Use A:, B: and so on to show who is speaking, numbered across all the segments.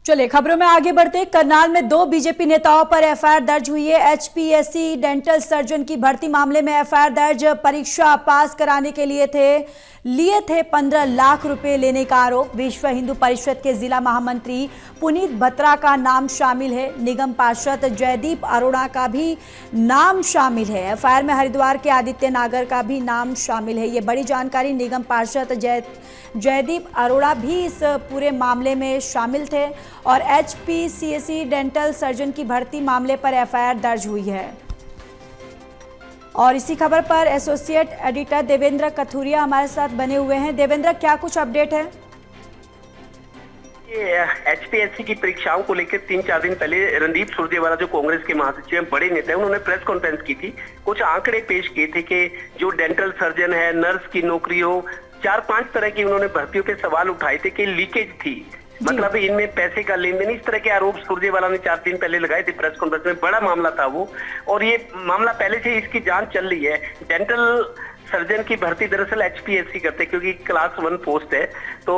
A: चलिए खबरों में आगे बढ़ते। करनाल में 2 बीजेपी नेताओं पर एफआईआर दर्ज हुई है। एचपीएससी डेंटल सर्जन की भर्ती मामले में एफआईआर दर्ज। परीक्षा पास कराने के लिए लिए थे 15 लाख रुपए लेने का आरोप। विश्व हिंदू परिषद के जिला महामंत्री पुनीत बत्रा का नाम शामिल है। निगम पार्षद जयदीप अरोड़ा का भी नाम शामिल है। एफआईआर में हरिद्वार के आदित्य नागर का भी नाम शामिल है। ये बड़ी जानकारी। निगम पार्षद जयदीप अरोड़ा भी इस पूरे मामले में शामिल थे और एचपीसीएससी डेंटल सर्जन की भर्ती मामले पर एफआईआर दर्ज हुई है। और इसी खबर पर एसोसिएट एडिटर देवेंद्र कथुरिया हमारे साथ बने हुए हैं। देवेंद्र, क्या कुछ अपडेट है?
B: एचपीएससी की परीक्षाओं को लेकर 3-4 दिन पहले रणदीप सुरजेवाला जो कांग्रेस के महासचिव हैं, बड़े नेता हैं, उन्होंने प्रेस कॉन्फ्रेंस की थी। कुछ आंकड़े पेश किए थे कि जो डेंटल सर्जन है, नर्स की नौकरी हो, 4-5 तरह की उन्होंने भर्तियों पे सवाल उठाए थे कि लीकेज थी, मतलब इनमें पैसे का लेन देन, इस तरह के आरोप सुरजेवाला ने 4 दिन पहले लगाए थे प्रेस कॉन्फ्रेंस में। बड़ा मामला था वो, और ये मामला पहले से इसकी जांच चल रही है। डेंटल सर्जन की भर्ती दरअसल एचपीएससी करते क्योंकि क्लास 1 पोस्ट है, तो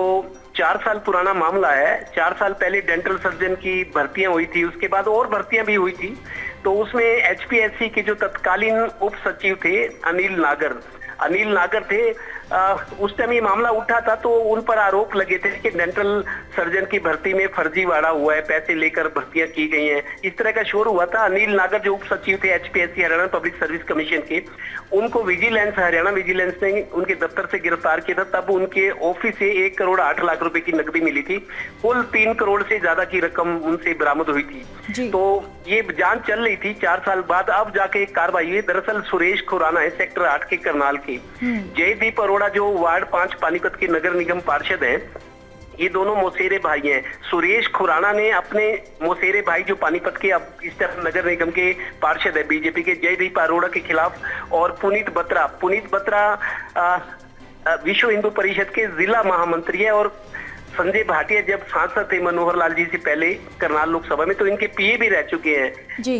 B: 4 साल पुराना मामला है। 4 साल पहले डेंटल सर्जन की भर्तियां हुई थी, उसके बाद और भर्तियां भी हुई थी। तो उसमें एचपीएससी के जो तत्कालीन उप सचिव थे अनिल नागर थे, उस टाइम ये मामला उठा था, तो उन पर आरोप लगे थे कि डेंटल सर्जन की भर्ती में फर्जीवाड़ा हुआ है, पैसे लेकर भर्तियां की गई हैं, इस तरह का शोर हुआ था। अनिल नागर जो उप सचिव थे HPSC Haryana public service commission के, उनको हरियाणा विजिलेंस ने उनके दफ्तर से गिरफ्तार किया था। तब उनके ऑफिस से 1 करोड़ 8 लाख रुपए की नकदी मिली थी। कुल 3 करोड़ से ज्यादा की रकम उनसे बरामद हुई थी। तो ये जांच चल रही थी। 4 साल बाद अब जाके एक कार्रवाई हुई। दरअसल सुरेश खुराना है, सेक्टर 8 के करनाल के, जयदीप अरोड़ा जो वार्ड 5 पानीपत के नगर निगम पार्षद हैं, ये दोनों मौसेरे भाई हैं। सुरेश खुराना ने अपने मौसेरे भाई जो पानीपत के अब इस तरह नगर निगम के पार्षद है बीजेपी के, जयदीप अरोड़ा के खिलाफ, और पुनीत बत्रा विश्व हिंदू परिषद के जिला महामंत्री है, और संजय भाटिया जब सांसद थे मनोहर लाल जी से पहले करनाल लोकसभा में, तो इनके पीए भी रह चुके हैं जी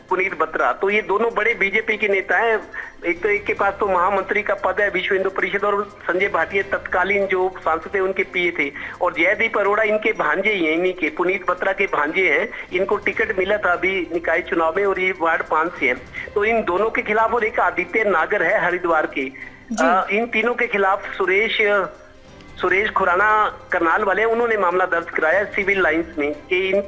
B: पुनीत बत्रा। तो ये दोनों बड़े बीजेपी के नेता हैं। एक के पास तो महामंत्री का पद है विश्व हिंदू परिषद, और संजय भाटिया तत्कालीन जो सांसद थे उनके पीए थे, और जयदीप अरोड़ा इनके भांजे ही हैं, इन्हीं के पुनीत बत्रा के भांजे हैं। इनको टिकट मिला था अभी निकाय चुनाव में, और ये वार्ड 5 से है। तो इन दोनों के खिलाफ, और एक आदित्य नागर है हरिद्वार के, इन तीनों के खिलाफ सुरेश खुराना करनाल वाले, उन्होंने मामला दर्ज कराया सिविल लाइंस में कि इन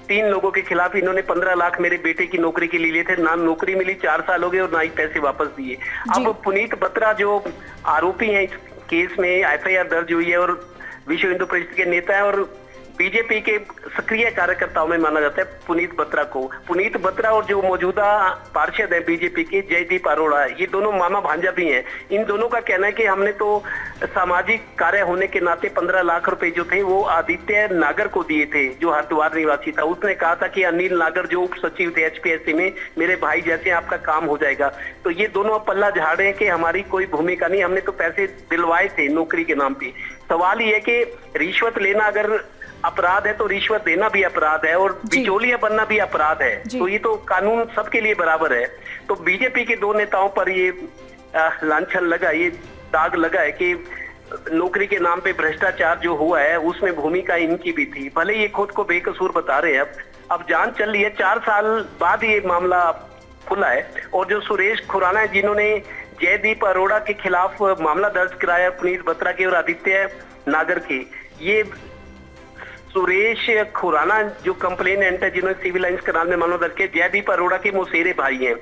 B: 3 लोगों के खिलाफ इन्होंने 15 लाख मेरे बेटे की नौकरी के लिए लिए थे, ना नौकरी मिली, 4 साल हो गए और ना ही पैसे वापस दिए। अब पुनीत बत्रा जो आरोपी हैं इस केस में, एफआईआर दर्ज हुई है, और विश्व हिंदू परिषद के नेता है और बीजेपी के सक्रिय कार्यकर्ताओं में माना जाता है पुनीत बत्रा और जो मौजूदा पार्षद है बीजेपी के जयदीप अरोड़ा, ये दोनों मामा भांजा भी हैं। इन दोनों का कहना है कि हमने तो सामाजिक कार्य होने के नाते 15 लाख रुपए जो थे वो आदित्य नागर को दिए थे, जो हरिद्वार निवासी था। उसने कहा था कि अनिल नागर जो उप सचिव थे एचपीएससी में, मेरे भाई जैसे आपका काम हो जाएगा। तो ये दोनों पल्ला झाड़ रहे हैं कि हमारी कोई भूमिका नहीं, हमने तो पैसे दिलवाए थे नौकरी के नाम पे। सवाल ये है कि रिश्वत लेना अगर अपराध है तो रिश्वत देना भी अपराध है, और बिचौलिया बनना भी अपराध है। तो ये तो कानून सबके लिए बराबर है। तो बीजेपी के 2 नेताओं पर ये लांछन लगा, ये दाग लगा है कि नौकरी के नाम पे भ्रष्टाचार जो हुआ है उसमें भूमिका इनकी भी थी, भले ये खुद को बेकसूर बता रहे हैं। अब जांच चल रही है, 4 साल बाद ये मामला खुला है। और जो सुरेश खुराना है, जिन्होंने जयदीप अरोड़ा के खिलाफ मामला दर्ज कराया, पुनीत बत्रा के और आदित्य नागर के, ये सुरेश खुराना जो कंप्लेनेंट है जिन्होंने सिविल लाइंस करनाल में मामला दर्ज किया, जयदीप अरोड़ा के मौसेरे भाई हैं।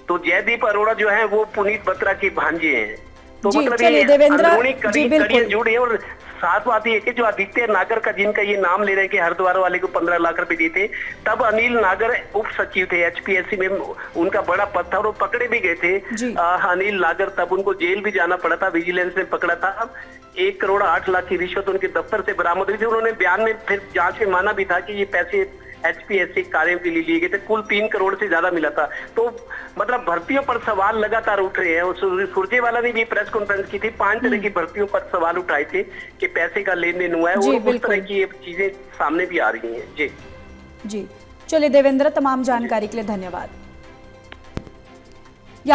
B: तो जयदीप अरोड़ा जो है वो पुनीत बत्रा के भांजे हैं। तो मतलब ये अंदरूनी कड़ियां जुड़ी है। और साथ बात ये कि जो आदित्य नागर का, जिनका ये नाम ले रहे हैं कि हरिद्वार वाले को 15 लाख रुपए दिए थे, तब अनिल नागर उप सचिव थे एचपीएससी में, उनका बड़ा पद था और वो पकड़े भी गए थे अनिल नागर। तब उनको जेल भी जाना पड़ा था, विजिलेंस ने पकड़ा था। 1 करोड़ 8 लाख की रिश्वत उनके दफ्तर से बरामद हुई थी। उन्होंने बयान में फिर जांच में माना भी था कि ये पैसे एचपीएससी कार्यों के लिए लिए गए थे, कुल 3 करोड़ से ज्यादा मिला था। तो मतलब भर्तियों पर सवाल लगातार उठ रहे हैं। सुरजेवाला ने भी प्रेस कॉन्फ्रेंस की थी, 5 तरह की भर्तियों पर सवाल उठाए थे कि पैसे का लेन देन हुआ है, और उस तरह की चीजें सामने भी आ रही हैं। जी
A: चलिए देवेंद्र, तमाम जानकारी के लिए धन्यवाद।